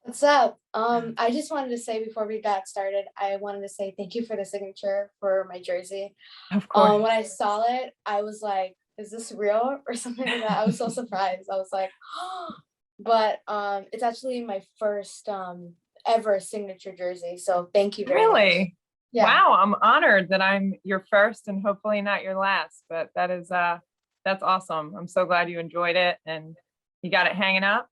What's up? I just wanted to say before we got started, I wanted to say thank you for the signature for my jersey. Of course. When I saw it, I was like, "Is this real?" or something like that. I was so surprised. I was like, but it's actually my first ever signature jersey. So thank you very much. Really? Yeah, Wow, I'm honored that I'm your first and hopefully not your last, but that's awesome. I'm so glad you enjoyed it and you got it hanging up.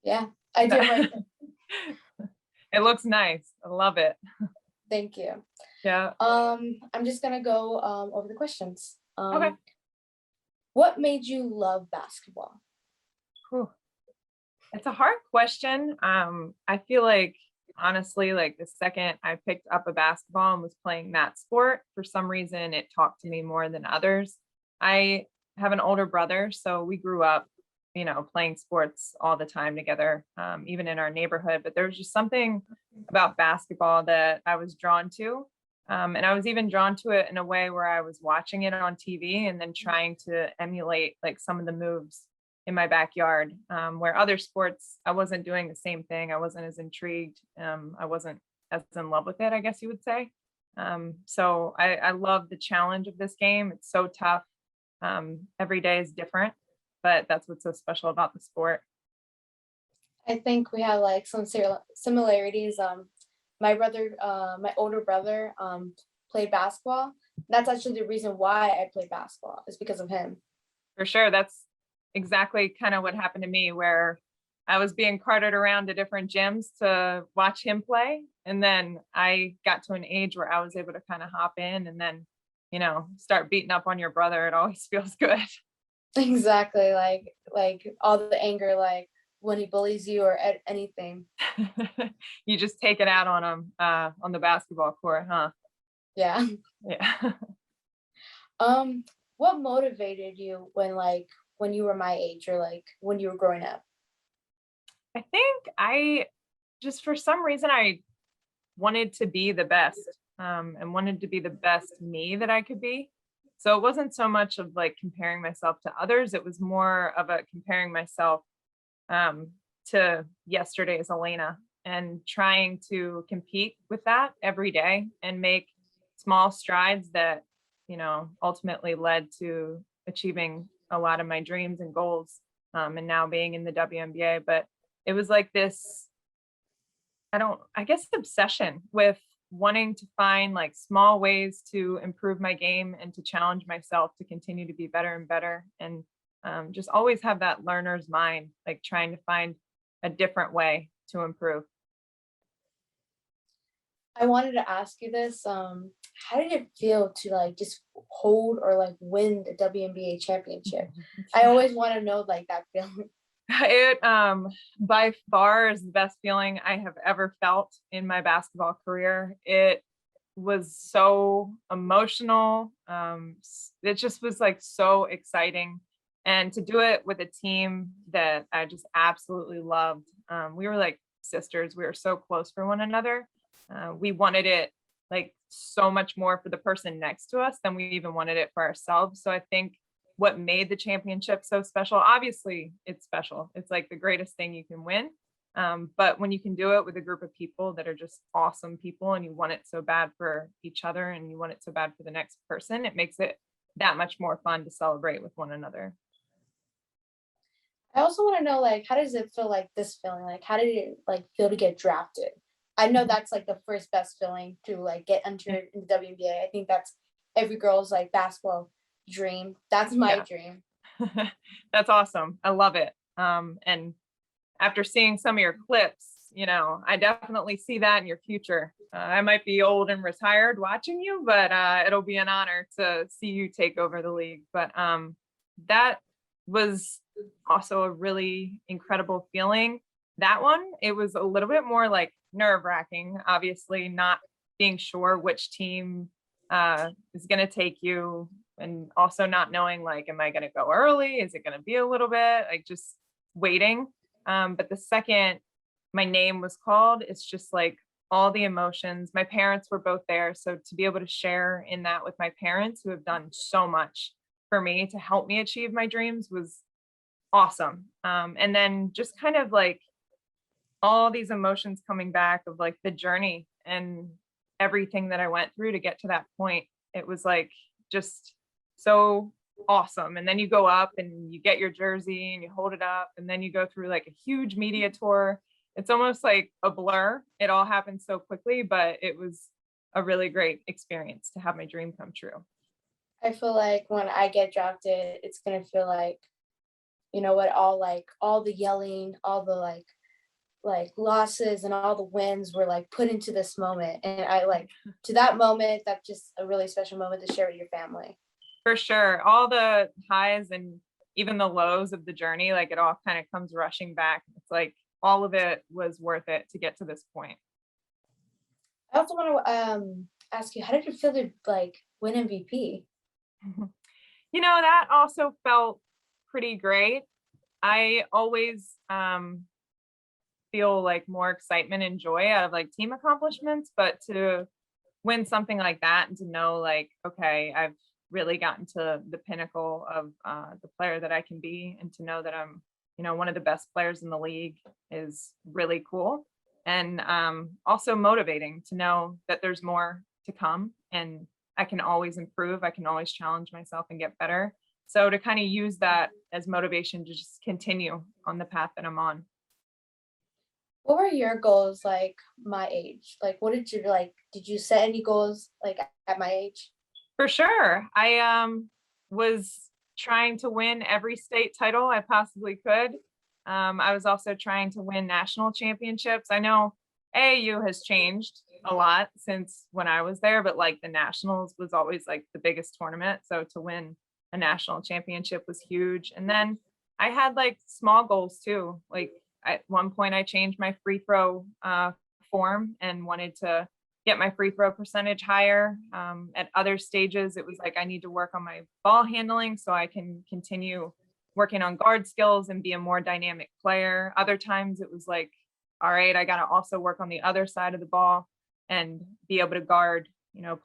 yeah, I do. My It looks nice. I love it. thank you. Yeah. I'm just gonna go over the questions. Okay. What made you love basketball? Whew. It's a hard question. I feel like honestly, like the second I picked up a basketball and was playing that sport, for some reason it talked to me more than others. I have an older brother, so we grew up, playing sports all the time together, even in our neighborhood. But there was just something about basketball that I was drawn to. And I was even drawn to it in a way where I was watching it on TV and then trying to emulate like some of the moves in my backyard, where other sports, I wasn't doing the same thing. I wasn't as intrigued. I wasn't as in love with it, I guess you would say. So I love the challenge of this game. It's so tough. Every day is different, but that's what's so special about the sport. I think we have like some similarities. My older brother, played basketball. That's actually the reason why I played basketball is because of him. For sure. That's exactly kind of what happened to me, where I was being carted around to different gyms to watch him play. And then I got to an age where I was able to kind of hop in and then, start beating up on your brother. It always feels good. Exactly, like all the anger, like when he bullies you or anything. You just take it out on him on the basketball court, huh? Yeah. Yeah. Um, what motivated you when you were my age or like when you were growing up? I think I just, for some reason, I wanted to be the best, and wanted to be the best me that I could be. So it wasn't so much of like comparing myself to others. It was more of a comparing myself um, to yesterday's Elena and trying to compete with that every day and make small strides that, ultimately led to achieving a lot of my dreams and goals, and now being in the WNBA. But it was like this, I guess, obsession with wanting to find like small ways to improve my game and to challenge myself to continue to be better and better. And just always have that learner's mind, like trying to find a different way to improve. I wanted to ask you this. How did it feel to like just hold or like win the WNBA championship? I Yeah. always want to know like that feeling. It by far is the best feeling I have ever felt in my basketball career. It was so emotional. It just was like so exciting. And to do it with a team that I just absolutely loved. We were like sisters. We were so close for one another. We wanted it like so much more for the person next to us than we even wanted it for ourselves. So I think what made the championship so special, obviously it's special. It's like the greatest thing you can win. But when you can do it with a group of people that are just awesome people and you want it so bad for each other and you want it so bad for the next person, it makes it that much more fun to celebrate with one another. I also want to know like how does it feel like this feeling? Like how did it like feel to get drafted? I know that's like the first best feeling to like get entered in the WNBA. I think that's every girl's like basketball dream. That's my Yeah. dream. That's awesome. I love it. And after seeing some of your clips, I definitely see that in your future. I might be old and retired watching you, but it'll be an honor to see you take over the league. But that was also a really incredible feeling. That one, it was a little bit more like nerve wracking, obviously, not being sure which team is going to take you, and also not knowing, like, am I going to go early? Is it going to be a little bit like just waiting? But the second my name was called, it's just like all the emotions. My parents were both there. So to be able to share in that with my parents, who have done so much for me to help me achieve my dreams, was awesome. And then just kind of like all these emotions coming back of like the journey and everything that I went through to get to that point. It was like just so awesome. And then you go up and you get your jersey and you hold it up, and then you go through like a huge media tour. It's almost like a blur. It all happened so quickly, but it was a really great experience to have my dream come true. I feel like when I get drafted, it's gonna feel like, you know what, all the yelling, all the like losses and all the wins were like put into this moment. And I like to that moment, that's just a really special moment to share with your family. For sure. All the highs and even the lows of the journey, like it all kind of comes rushing back. It's like all of it was worth it to get to this point. I also want to ask you, how did it feel to like win MVP? That also felt pretty great. I always feel like more excitement and joy out of like team accomplishments, but to win something like that and to know like, okay, I've really gotten to the pinnacle of the player that I can be, and to know that I'm, one of the best players in the league is really cool. And also motivating to know that there's more to come and I can always improve. I can always challenge myself and get better. So to kind of use that as motivation to just continue on the path that I'm on. What were your goals like my age? Like what did you like? Did you set any goals like at my age? For sure. I was trying to win every state title I possibly could. I was also trying to win national championships. I know AAU has changed a lot since when I was there, but like the nationals was always like the biggest tournament. So to win a national championship was huge. And then I had like small goals too. Like at one point I changed my free throw form and wanted to get my free throw percentage higher. At other stages, it was like I need to work on my ball handling so I can continue working on guard skills and be a more dynamic player. Other times it was like, all right, I got to also work on the other side of the ball and be able to guard,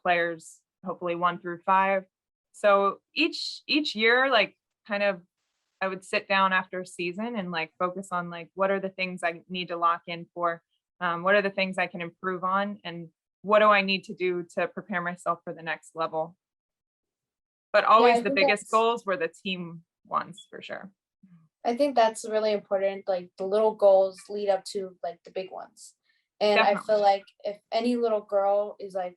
players hopefully 1 through 5. So each year, like kind of I would sit down after a season and like focus on like what are the things I need to lock in for, what are the things I can improve on, and what do I need to do to prepare myself for the next level. But Yeah, always the biggest goals were the team ones for sure. I think that's really important. Like the little goals lead up to like the big ones. And I Definitely. feel like if any little girl is like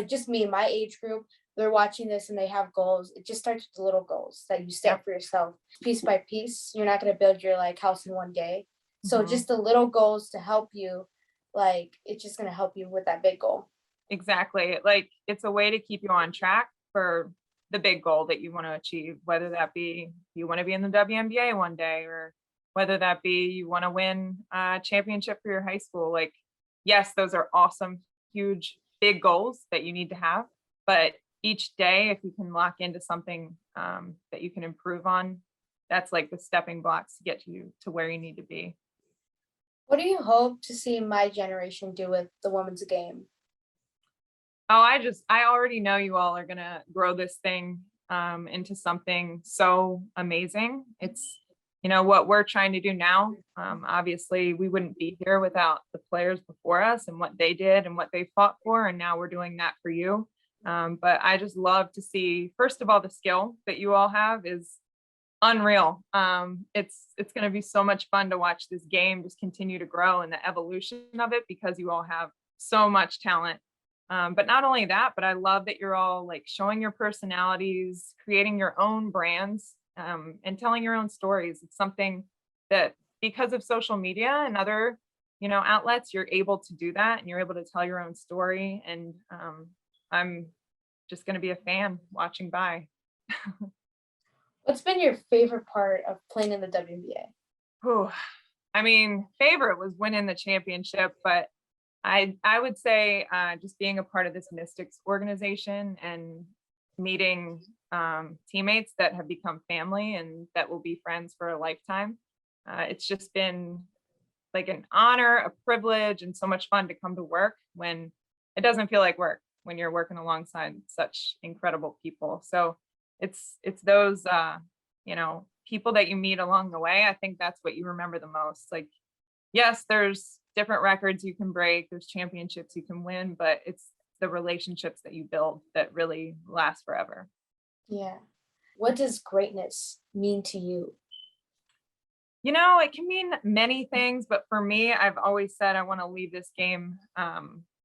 just me, my age group, they're watching this and they have goals, it just starts with the little goals that you set Yep. for yourself piece by piece. You're not going to build your like house in one day. So Mhm. just the little goals to help you, like it's just going to help you with that big goal. Exactly. Like it's a way to keep you on track for the big goal that you want to achieve, whether that be you want to be in the WNBA one day, or whether that be you want to win a championship for your high school. Like, yes, those are awesome, huge, big goals that you need to have. But each day, if you can lock into something that you can improve on, that's like the stepping blocks to get you to where you need to be. What do you hope to see my generation do with the women's game? Oh, I already know you all are gonna grow this thing into something so amazing. It's, what we're trying to do now. Obviously, we wouldn't be here without the players before us and what they did and what they fought for, and now we're doing that for you. But I just love to see, first of all, the skill that you all have is unreal. It's going to be so much fun to watch this game just continue to grow and the evolution of it, because you all have so much talent. But not only that, but I love that you're all like showing your personalities, creating your own brands, and telling your own stories. It's something that, because of social media and other, outlets, you're able to do that and you're able to tell your own story. And I'm just going to be a fan watching by. What's been your favorite part of playing in the WNBA? Whew. I mean, favorite was winning the championship, but I would say just being a part of this Mystics organization and meeting teammates that have become family and that will be friends for a lifetime. It's just been like an honor, a privilege, and so much fun to come to work when it doesn't feel like work, when you're working alongside such incredible people. So it's those people that you meet along the way. I think that's what you remember the most. Like yes, there's different records you can break, there's championships you can win, but it's the relationships that you build that really last forever. Yeah. What does greatness mean to you? It can mean many things, but for me, I've always said I want to leave this game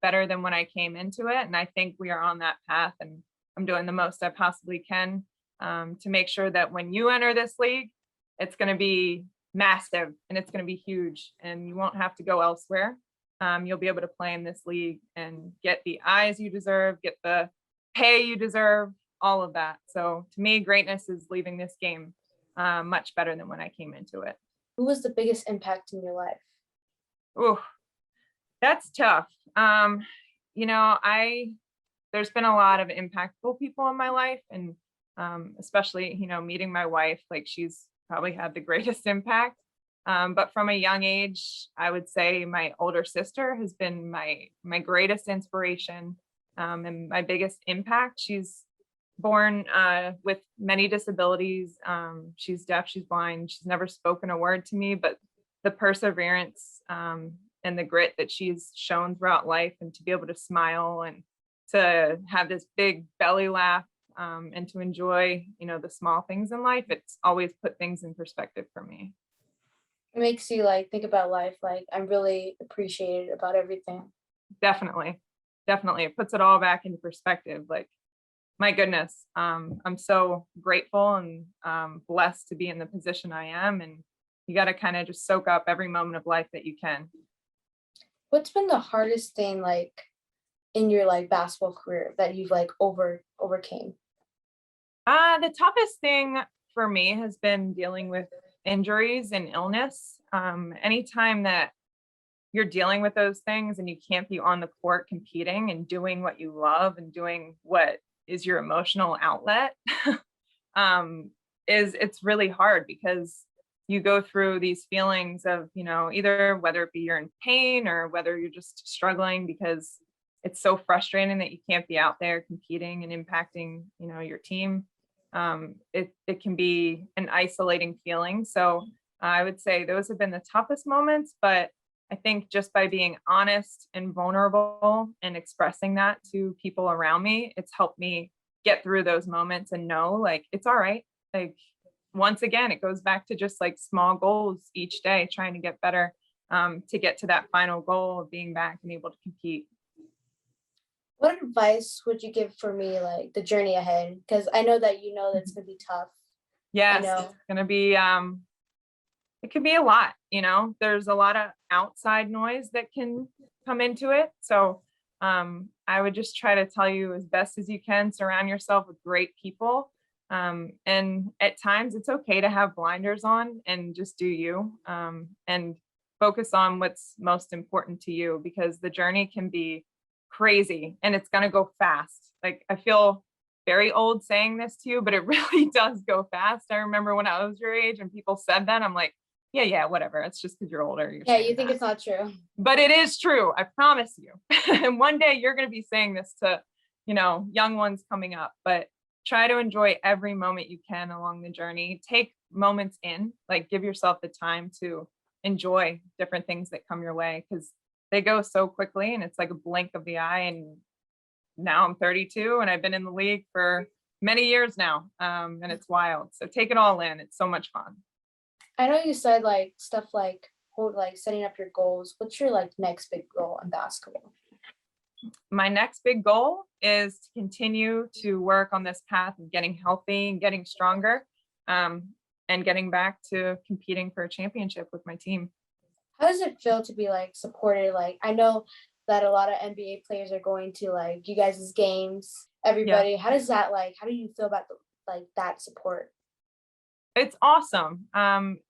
better than when I came into it. And I think we are on that path, and I'm doing the most I possibly can to make sure that when you enter this league, it's going to be massive and it's going to be huge, and you won't have to go elsewhere. You'll be able to play in this league and get the eyes you deserve, get the pay you deserve, all of that. So to me, greatness is leaving this game much better than when I came into it. Who was the biggest impact in your life? Ooh, that's tough. I there's been a lot of impactful people in my life, and especially, meeting my wife, like she's probably had the greatest impact. But from a young age, I would say my older sister has been my greatest inspiration and my biggest impact. She's born with many disabilities. She's deaf, she's blind, she's never spoken a word to me, but the perseverance and the grit that she's shown throughout life, and to be able to smile and to have this big belly laugh and to enjoy, the small things in life, it's always put things in perspective for me. It makes you like think about life. Like I'm really appreciated about everything. Definitely. Definitely. It puts it all back into perspective. Like, my goodness, I'm so grateful and blessed to be in the position I am. And you got to kind of just soak up every moment of life that you can. What's been the hardest thing like in your like basketball career that you've like overcame? The toughest thing for me has been dealing with injuries and illness. Anytime that you're dealing with those things and you can't be on the court competing and doing what you love and doing what is your emotional outlet, is it's really hard, because you go through these feelings of, either whether it be you're in pain or whether you're just struggling because it's so frustrating that you can't be out there competing and impacting, your team. It can be an isolating feeling. So I would say those have been the toughest moments, but I think just by being honest and vulnerable and expressing that to people around me, it's helped me get through those moments and know, like, it's all right. Like, once again, it goes back to just like small goals each day, trying to get better to get to that final goal of being back and able to compete. What advice would you give for me like the journey ahead? Because I know that that's gonna be tough. I Yes, know. it's going to be, it can be a lot, there's a lot of outside noise that can come into it. So I would just try to tell you, as best as you can, surround yourself with great people. And at times it's okay to have blinders on and just do you, and focus on what's most important to you, because the journey can be crazy and it's going to go fast. Like, I feel very old saying this to you, but it really does go fast. I remember when I was your age and people said that, I'm like, yeah, whatever. It's just because you're older. You're Yeah, saying you think that. it's not true. But it is true. I promise you. And one day you're going to be saying this to, young ones coming up, but try to enjoy every moment you can along the journey. Take moments in, like, give yourself the time to enjoy different things that come your way, because they go so quickly and it's like a blink of the eye. And now I'm 32 and I've been in the league for many years now. And it's wild. So take it all in. It's so much fun. I know you said like stuff like like setting up your goals. What's your like next big goal in basketball? My next big goal is to continue to work on this path of getting healthy and getting stronger, and getting back to competing for a championship with my team. How does it feel to be like supported? Like I know that a lot of NBA players are going to like you guys' games. Yeah, Everybody, how does that like? How do you feel about like that support? it's awesome.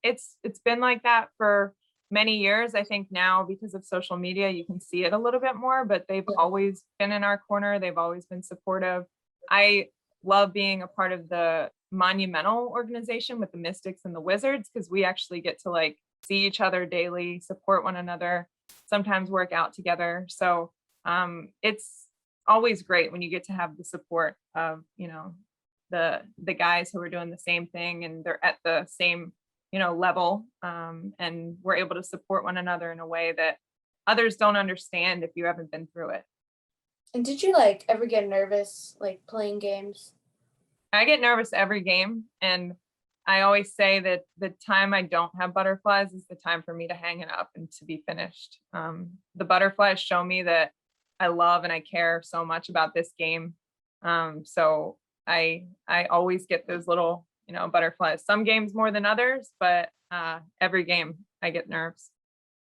It's been like that for many years. I think now, because of social media, you can see it a little bit more, but they've Yeah. always been in our corner. They've always been supportive. I love being a part of the monumental organization with the Mystics and the Wizards, because we actually get to like see each other daily, support one another, sometimes work out together. So it's always great when you get to have the support of, the guys who are doing the same thing and they're at the same, level, and we're able to support one another in a way that others don't understand if you haven't been through it. And did you like ever get nervous like playing games? I get nervous every game, and I always say that the time I don't have butterflies is the time for me to hang it up and to be finished. The butterflies show me that I love and I care so much about this game. So I always get those little, butterflies. Some games more than others, but every game I get nerves.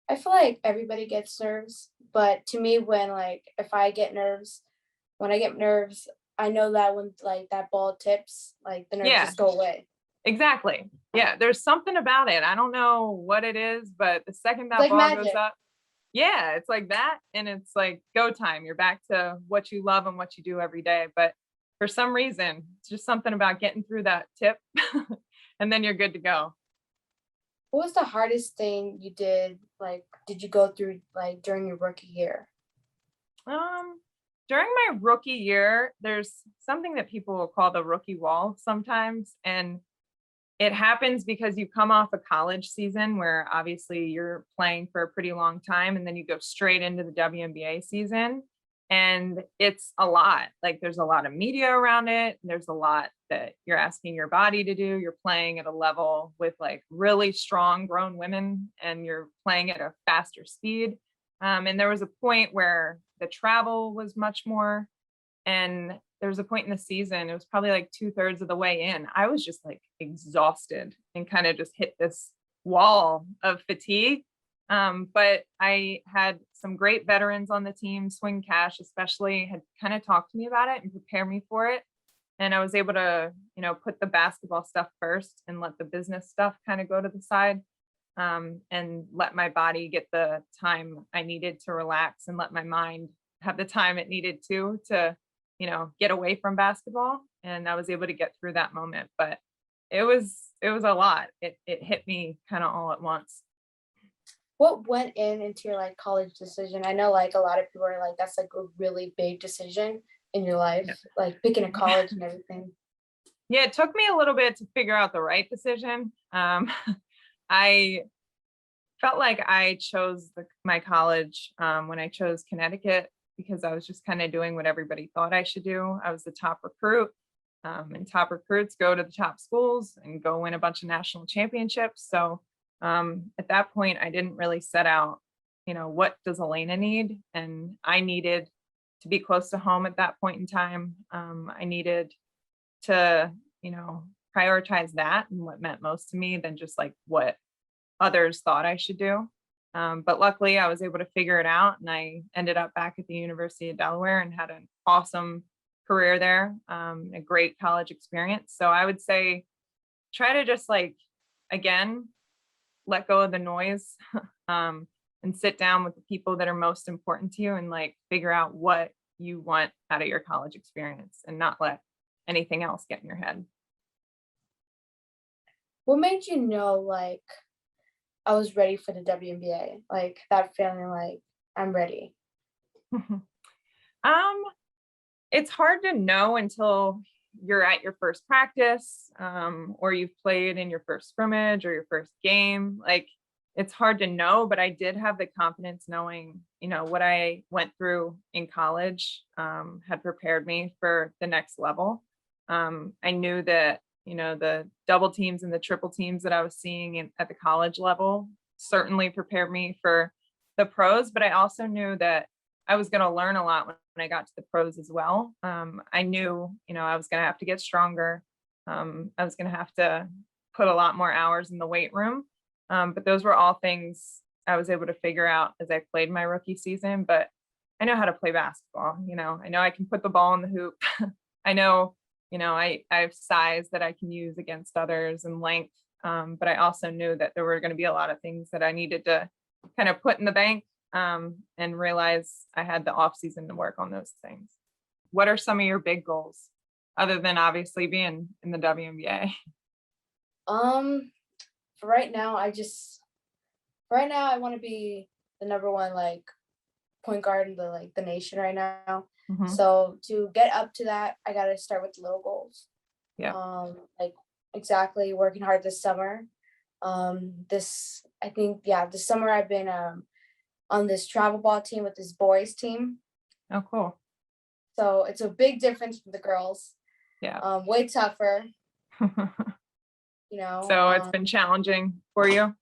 I feel like everybody gets nerves, but to me, if when I get nerves, I know that when like that ball tips, like the nerves Yeah, just go away. exactly. Yeah, there's something about it. I don't know what it is, but the second It's that like ball goes magic. up, yeah, it's like that. And it's like go time. You're back to what you love and what you do every day. But for some reason, it's just something about getting through that tip and then you're good to go. What was the hardest thing you did? Like, did you go through like during your rookie year? Um, During my rookie year, there's something that people will call the rookie wall sometimes. And it happens because you come off a college season where obviously you're playing for a pretty long time and then you go straight into the WNBA season. And it's a lot. Like there's a lot of media around it. There's a lot that you're asking your body to do. You're playing at a level with like really strong grown women and you're playing at a faster speed. And there was a point where the travel was much more, and there was a point in the season, it was probably like 2/3 of the way in. I was just like exhausted and kind of just hit this wall of fatigue. But I had some great veterans on the team. Swing Cash, especially, had kind of talked to me about it and prepare me for it. And I was able to, put the basketball stuff first and let the business stuff kind of go to the side, and let my body get the time I needed to relax and let my mind have the time it needed to get away from basketball. And I was able to get through that moment. But it was a lot. It hit me kind of all at once. What went into your like college decision? I know like a lot of people are like that's like a really big decision in your life, Yeah. like picking a college and everything. Yeah, it took me a little bit to figure out the right decision. I felt like I chose my college, when I chose Connecticut, because I was just kind of doing what everybody thought I should do. I was the top recruit, and top recruits go to the top schools and go win a bunch of national championships. So at that point, I didn't really set out, what does Elena need? And I needed to be close to home at that point in time. I needed to, prioritize that and what meant most to me than just like what others thought I should do. But luckily, I was able to figure it out, and I ended up back at the University of Delaware and had an awesome career there, a great college experience. So I would say try to just like, again, let go of the noise, and sit down with the people that are most important to you and like figure out what you want out of your college experience and not let anything else get in your head. What made you know like I was ready for the WNBA? Like that feeling like I'm ready. um it's hard to know until you're at your first practice, or you've played in your first scrimmage or your first game. Like it's hard to know, but I did have the confidence knowing, what I went through in college, had prepared me for the next level. I knew that, the double teams and the triple teams that I was seeing at the college level certainly prepared me for the pros, but I also knew that I was going to learn a lot when I got to the pros as well. I knew, I was going to have to get stronger. I was going to have to put a lot more hours in the weight room. But those were all things I was able to figure out as I played my rookie season. But I know how to play basketball. I know I can put the ball in the hoop. I know, I have size that I can use against others and length. But I also knew that there were going to be a lot of things that I needed to kind of put in the bank, and realize I had the off season to work on those things. What are some of your big goals other than obviously being in the WNBA? Um, for right now I want to be the number one like point guard in the nation right now. Mhm. So to get up to that, I gotta start with little goals. Yeah. Like exactly working hard this summer, This summer I've been on this travel ball team with this boys team. Oh, cool. So it's a big difference from the girls. Yeah. Way tougher, So it's been challenging for you?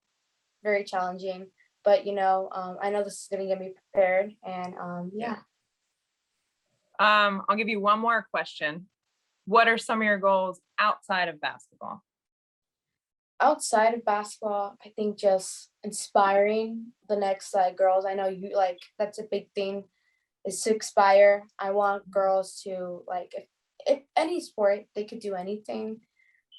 very challenging. But I know this is gonna get me prepared, and yeah. I'll give you one more question. What are some of your goals outside of basketball? Outside of basketball, I think just inspiring the next girls. I know you that's a big thing, is to inspire. I want girls to if any sport they could do anything,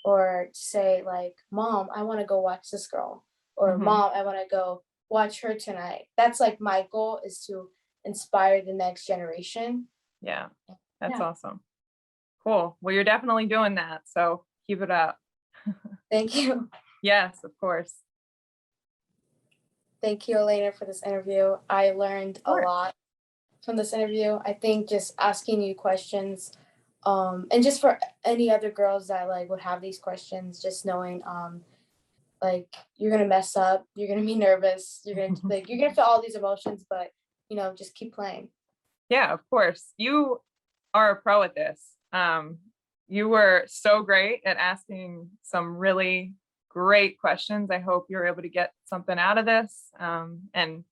or say like, Mom, I want to go watch this girl, or Mhm. Mom, I want to go watch her tonight. That's like my goal, is to inspire the next generation. Yeah, that's Yeah. awesome. Cool. Well, you're definitely doing that. So keep it up. Thank you. Yes, of course. Thank you, Elena, for this interview. I learned a Sure. lot from this interview. I think just asking you questions, and just for any other girls that would have these questions, just knowing you're gonna mess up, you're gonna be nervous, you're gonna feel all these emotions, but just keep playing. Yeah, of course. You are a pro at this. You were so great at asking some really great questions. I hope you're able to get something out of this. And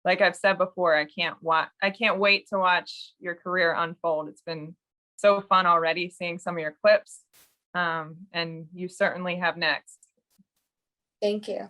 like I've said before, I can't wait to watch your career unfold. It's been so fun already seeing some of your clips. And you certainly have next. Thank you.